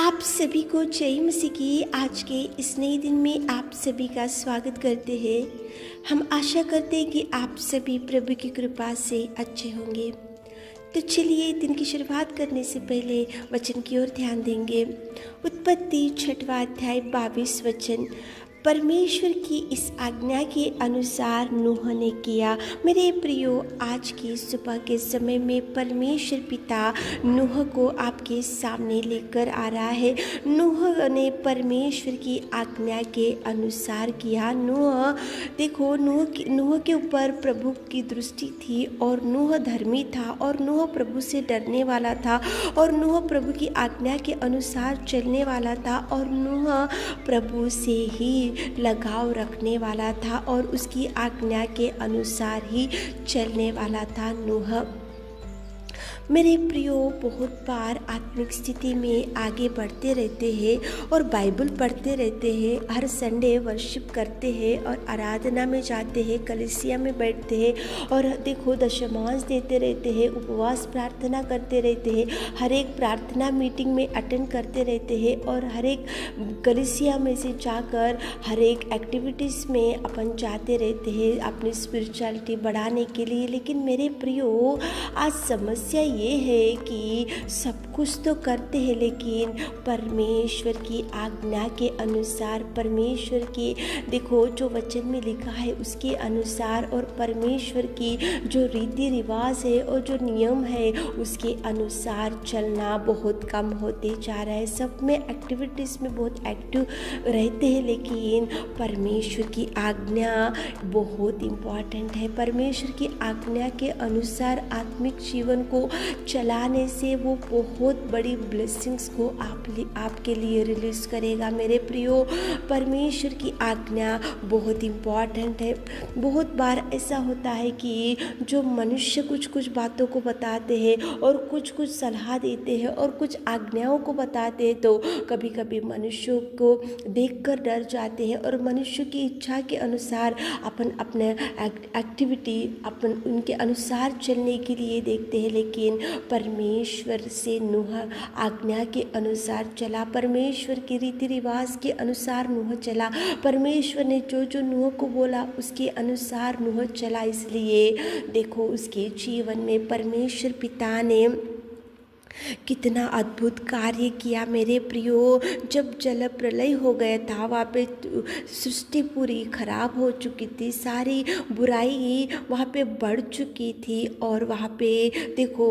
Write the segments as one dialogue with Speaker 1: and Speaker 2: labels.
Speaker 1: आप सभी को जय मसीह की आज के इस नए दिन में आप सभी का स्वागत करते हैं। हम आशा करते हैं कि आप सभी प्रभु की कृपा से अच्छे होंगे। तो चलिए दिन की शुरुआत करने से पहले वचन की ओर ध्यान देंगे। उत्पत्ति 6वां अध्याय 22 वचन। परमेश्वर की इस आज्ञा के अनुसार नूह ने किया। मेरे प्रियो, आज की सुबह के समय में परमेश्वर पिता नूह को आपके सामने लेकर आ रहा है। नूह ने परमेश्वर की आज्ञा के अनुसार किया। देखो, नूह के ऊपर प्रभु की दृष्टि थी और नूह धर्मी था और नूह प्रभु से डरने वाला था और नूह प्रभु की आज्ञा के अनुसार चलने वाला था और नूह प्रभु से ही लगाव रखने वाला था और उसकी आज्ञा के अनुसार ही चलने वाला था नूह। मेरे प्रियो, बहुत बार आत्मिक स्थिति में आगे बढ़ते रहते हैं और बाइबल पढ़ते रहते हैं, हर संडे वर्शिप करते हैं और आराधना में जाते हैं, कलीसिया में बैठते हैं और देखो दशमांश देते रहते हैं, उपवास प्रार्थना करते रहते हैं, हर एक प्रार्थना मीटिंग में अटेंड करते रहते हैं और हर एक कलीसिया में से जाकर हर एक एक्टिविटीज़ में अपन जाते रहते हैं अपनी स्पिरिचुअलिटी बढ़ाने के लिए। लेकिन मेरे प्रियो, आज समस्या ये है कि सब कुछ तो करते हैं लेकिन परमेश्वर की आज्ञा के अनुसार, परमेश्वर की देखो जो वचन में लिखा है उसके अनुसार और परमेश्वर की जो रीति रिवाज है और जो नियम है उसके अनुसार चलना बहुत कम होते जा रहा है। सब में एक्टिविटीज़ में बहुत एक्टिव रहते हैं लेकिन परमेश्वर की आज्ञा बहुत इम्पॉर्टेंट है। परमेश्वर की आज्ञा के अनुसार आत्मिक जीवन को चलाने से वो बहुत बड़ी ब्लेसिंग्स को आपके लिए रिलीज करेगा। मेरे प्रियो, परमेश्वर की आज्ञा बहुत इम्पॉर्टेंट है। बहुत बार ऐसा होता है कि जो मनुष्य कुछ कुछ बातों को बताते हैं और कुछ कुछ सलाह देते हैं और कुछ आज्ञाओं को बताते हैं तो कभी कभी मनुष्यों को देखकर डर जाते हैं और मनुष्य की इच्छा के अनुसार अपन अपने एक्टिविटी अपन उनके अनुसार चलने के लिए देखते हैं। लेकिन परमेश्वर से नूह आज्ञा के अनुसार चला, परमेश्वर के रीति रिवाज के अनुसार नूह चला, परमेश्वर ने जो जो नूह को बोला उसके अनुसार नूह चला। इसलिए देखो उसके जीवन में परमेश्वर पिता ने कितना अद्भुत कार्य किया। मेरे प्रियो, जब जल प्रलय हो गया था वहाँ पे सृष्टि पूरी खराब हो चुकी थी, सारी बुराई वहाँ पे बढ़ चुकी थी और वहाँ पे देखो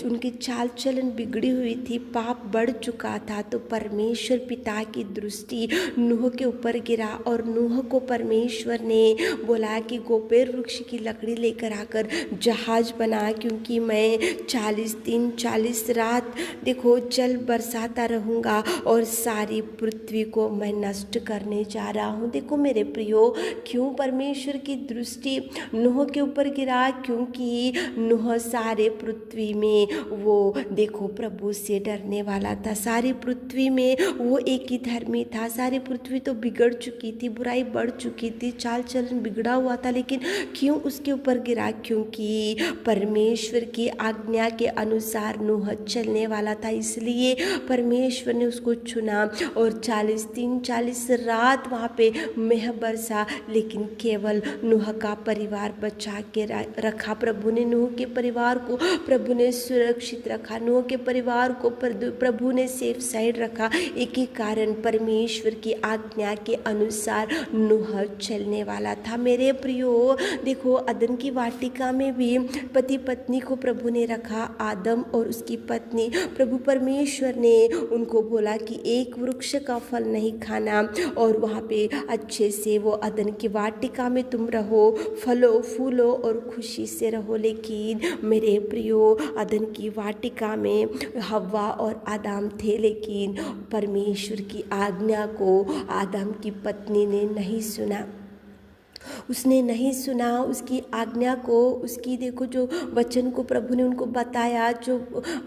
Speaker 1: उनकी चाल चलन बिगड़ी हुई थी, पाप बढ़ चुका था। तो परमेश्वर पिता की दृष्टि नूह के ऊपर गिरा और नूह को परमेश्वर ने बोला कि गोपेर वृक्ष की लकड़ी लेकर आकर जहाज बना, क्योंकि मैं 40 दिन 40 रात देखो जल बरसाता रहूँगा और सारी पृथ्वी को मैं नष्ट करने जा रहा हूँ। देखो मेरे प्रियो, क्यों परमेश्वर की दृष्टि नूह के ऊपर गिरा? क्योंकि नूह सारे पृथ्वी में वो देखो प्रभु से डरने वाला था, सारी पृथ्वी में वो एक ही धर्मी था। सारी पृथ्वी तो बिगड़ चुकी थी, बुराई बढ़ चुकी थी, चाल चलन बिगड़ा हुआ था, लेकिन क्यों उसके ऊपर गिरा? क्योंकि परमेश्वर की आज्ञा के अनुसार नूह चलने वाला था। इसलिए परमेश्वर ने उसको चुना और 40 दिन 40 रात वहाँ पे मेह बरसा, लेकिन केवल नूह का परिवार बचा के रखा। प्रभु ने नूह के परिवार को प्रभु ने सुरक्षित रखा, नूह के परिवार को प्रभु ने सेफ साइड रखा। एक ही कारण, परमेश्वर की आज्ञा के अनुसार नूह चलने वाला था। मेरे प्रियो, देखो अदन की वाटिका में भी पति पत्नी को प्रभु ने रखा, आदम और उसकी पत्नी। प्रभु परमेश्वर ने उनको बोला कि एक वृक्ष का फल नहीं खाना और वहाँ पे अच्छे से वो अदन की वाटिका में तुम रहो, फलो फूलो और खुशी से रहो। लेकिन मेरे प्रियो, अदन की वाटिका में हव्वा और आदम थे, लेकिन परमेश्वर की आज्ञा को आदम की पत्नी ने नहीं सुना। उसने नहीं सुना उसकी आज्ञा को, उसकी देखो जो वचन को प्रभु ने उनको बताया, जो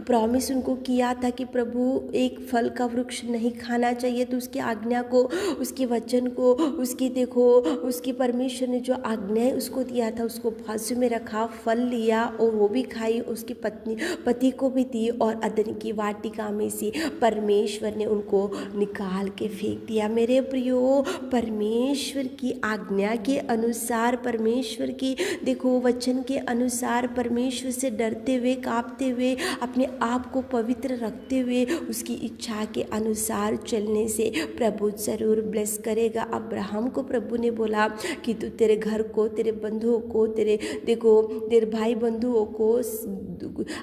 Speaker 1: प्रॉमिस उनको किया था कि प्रभु एक फल का वृक्ष नहीं खाना चाहिए, तो उसकी आज्ञा को, उसके वचन को, उसकी देखो उसकी परमेश्वर ने जो आज्ञाएं उसको दिया था उसको बाजू में रखा, फल लिया और वो भी खाई, उसकी पति को भी दी और अदन की वाटिका में से परमेश्वर ने उनको निकाल के फेंक दिया। मेरे प्रियो, परमेश्वर की आज्ञा के अनुसार, परमेश्वर की देखो वचन के अनुसार, परमेश्वर से डरते हुए, कांपते हुए, अपने आप को पवित्र रखते हुए, उसकी इच्छा के अनुसार चलने से प्रभु जरूर ब्लेस करेगा। अब्राहम को प्रभु ने बोला कि तू तेरे घर को, तेरे बंधुओं को, तेरे भाई बंधुओं को,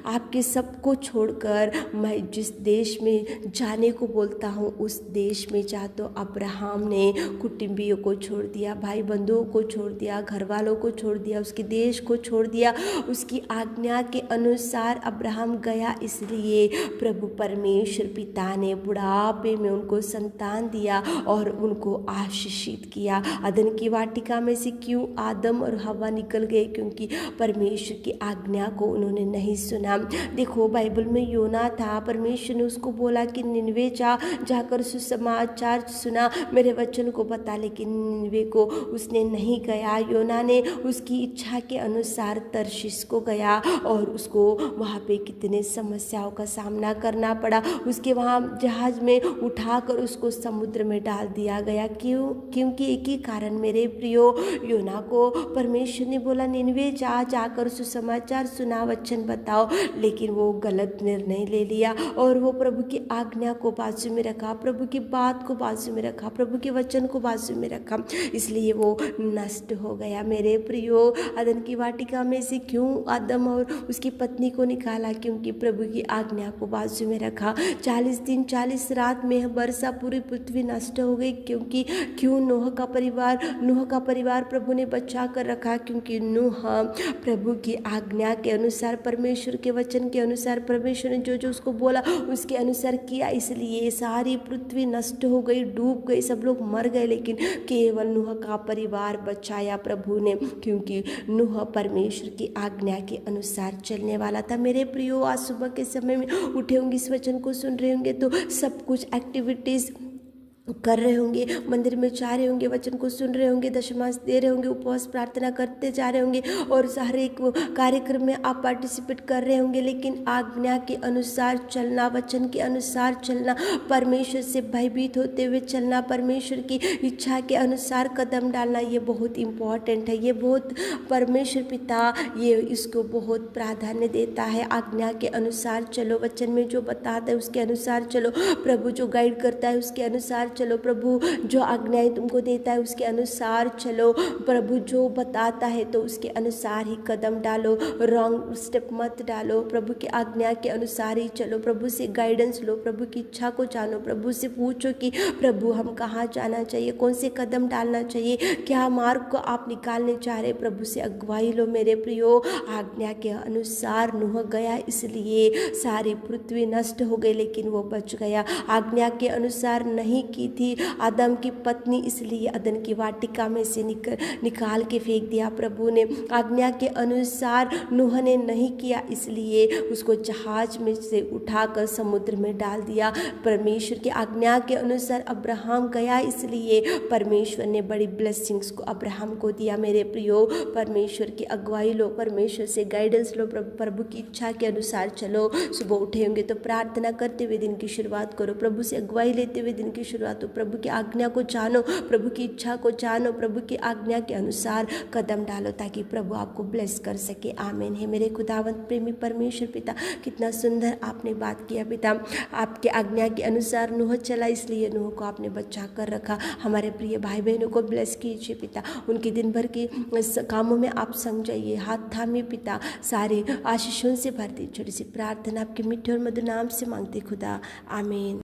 Speaker 1: आपके सबको छोड़कर मैं जिस देश में जाने को बोलता हूँ उस देश में जा। तो अब्राहम ने कुटुंबियों को छोड़ दिया, भाई बंधुओं को छोड़ दिया, घर वालों को छोड़ दिया, उसके देश को छोड़ दिया, उसकी आज्ञा के अनुसार अब्राहम गया। इसलिए प्रभु परमेश्वर पिता ने बुढ़ापे में उनको संतान दिया और उनको आशीषित किया। अदन की वाटिका में से क्यों आदम और हवा निकल गए? क्योंकि परमेश्वर की आज्ञा को उन्होंने नहीं सुना। देखो बाइबल में योना था, परमेश्वर ने उसको बोला कि निनवे जाकर सुसमाचार सुना, मेरे वचन को बता, लेकिन निनवे को उसने नहीं गया। योना ने उसकी इच्छा के अनुसार तर्शीश को गया और उसको वहाँ पे कितने समस्याओं का सामना करना पड़ा। उसके वहाँ जहाज में उठाकर उसको समुद्र में डाल दिया गया। क्योंकि एक ही कारण मेरे प्रियो, योना को परमेश्वर ने बोला निनवे जाकर सुसमाचार सुना, वचन बताओ, लेकिन वो गलत निर्णय ले लिया और वो प्रभु की आज्ञा को बाजू में रखा, प्रभु की बात को बाजू में रखा, प्रभु के वचन को बाजू में रखा, इसलिए वो नष्ट हो गया। मेरे प्रियो, अदन की वाटिका में से क्यों आदम और उसकी पत्नी को निकाला? क्योंकि प्रभु की आज्ञा को बाजू में रखा। 40 दिन 40 रात में वर्षा पूरी पृथ्वी नष्ट हो गई। क्यों नूह का परिवार प्रभु ने बचा कर रखा, क्योंकि नूह प्रभु की आज्ञा के अनुसार, परमेश्वर के वचन के अनुसार, परमेश्वर ने जो उसको बोला उसके अनुसार किया, इसलिए सारी पृथ्वी नष्ट हो गई, डूब गई, सब लोग मर गए, लेकिन केवल नूह का परिवार बचाया प्रभु ने, क्योंकि नूह परमेश्वर की आज्ञा के अनुसार चलने वाला था। मेरे प्रियो, आज सुबह के समय में उठे होंगे, इस वचन को सुन रहे होंगे तो सब कुछ एक्टिविटीज़ कर रहे होंगे, मंदिर में जा रहे होंगे, वचन को सुन रहे होंगे, दशमांश दे रहे होंगे, उपवास प्रार्थना करते जा रहे होंगे और हर एक कार्यक्रम में आप पार्टिसिपेट कर रहे होंगे, लेकिन आज्ञा के अनुसार चलना, वचन के अनुसार चलना, परमेश्वर से भयभीत होते हुए चलना, परमेश्वर की इच्छा के अनुसार कदम डालना, ये बहुत इम्पॉर्टेंट है। ये बहुत परमेश्वर पिता ये इसको बहुत प्राधान्य देता है। आज्ञा के अनुसार चलो, वचन में जो बताता है उसके अनुसार चलो, प्रभु जो गाइड करता है उसके अनुसार चलो, प्रभु जो आज्ञाएं तुमको देता है उसके अनुसार चलो, प्रभु जो बताता है तो उसके अनुसार ही कदम डालो, रॉन्ग स्टेप मत डालो, प्रभु की आज्ञा के अनुसार ही चलो, प्रभु से गाइडेंस लो, प्रभु की इच्छा को जानो, प्रभु से पूछो कि प्रभु हम कहाँ जाना चाहिए, कौन से कदम डालना चाहिए, क्या मार्ग को आप निकालने चाह रहे, प्रभु से अगुवाई लो। मेरे प्रियो, आज्ञा के अनुसार नूह गया, इसलिए सारी पृथ्वी नष्ट हो गई, लेकिन वो बच गया। आज्ञा के अनुसार नहीं की थी आदम की पत्नी, इसलिए अदन की वाटिका में से निकाल के फेंक दिया प्रभु ने। आज्ञा के अनुसार नूह ने नहीं किया, इसलिए उसको जहाज में से उठाकर समुद्र में डाल दिया। परमेश्वर की आज्ञा के अनुसार अब्राहम गया, इसलिए परमेश्वर ने बड़ी ब्लेसिंग्स को अब्राहम को दिया। मेरे प्रियो, परमेश्वर की अगुवाई लो, परमेश्वर से गाइडेंस लो, प्रभु की इच्छा के अनुसार चलो। सुबह उठे होंगे तो प्रार्थना करते हुए दिन की शुरुआत करो, प्रभु से अगुवाई लेते हुए दिन की शुरुआत। तो प्रभु की आज्ञा को जानो, प्रभु की इच्छा को जानो, प्रभु की आज्ञा के अनुसार कदम डालो, ताकि प्रभु आपको ब्लेस कर सके। आमीन है मेरे खुदावंत प्रेमी परमेश्वर पिता, कितना सुंदर आपने बात किया पिता। आपके आज्ञा के अनुसार नूह चला, इसलिए नूह को आपने बचा कर रखा। हमारे प्रिय भाई बहनों को ब्लेस कीजिए पिता, उनके दिन भर के कामों में आप संग जाइए, हाथ थामे पिता, सारे आशीषों से भर दी। छोटी सी प्रार्थना आपके मीठे और मधुर नाम से मांगते खुदा, आमीन।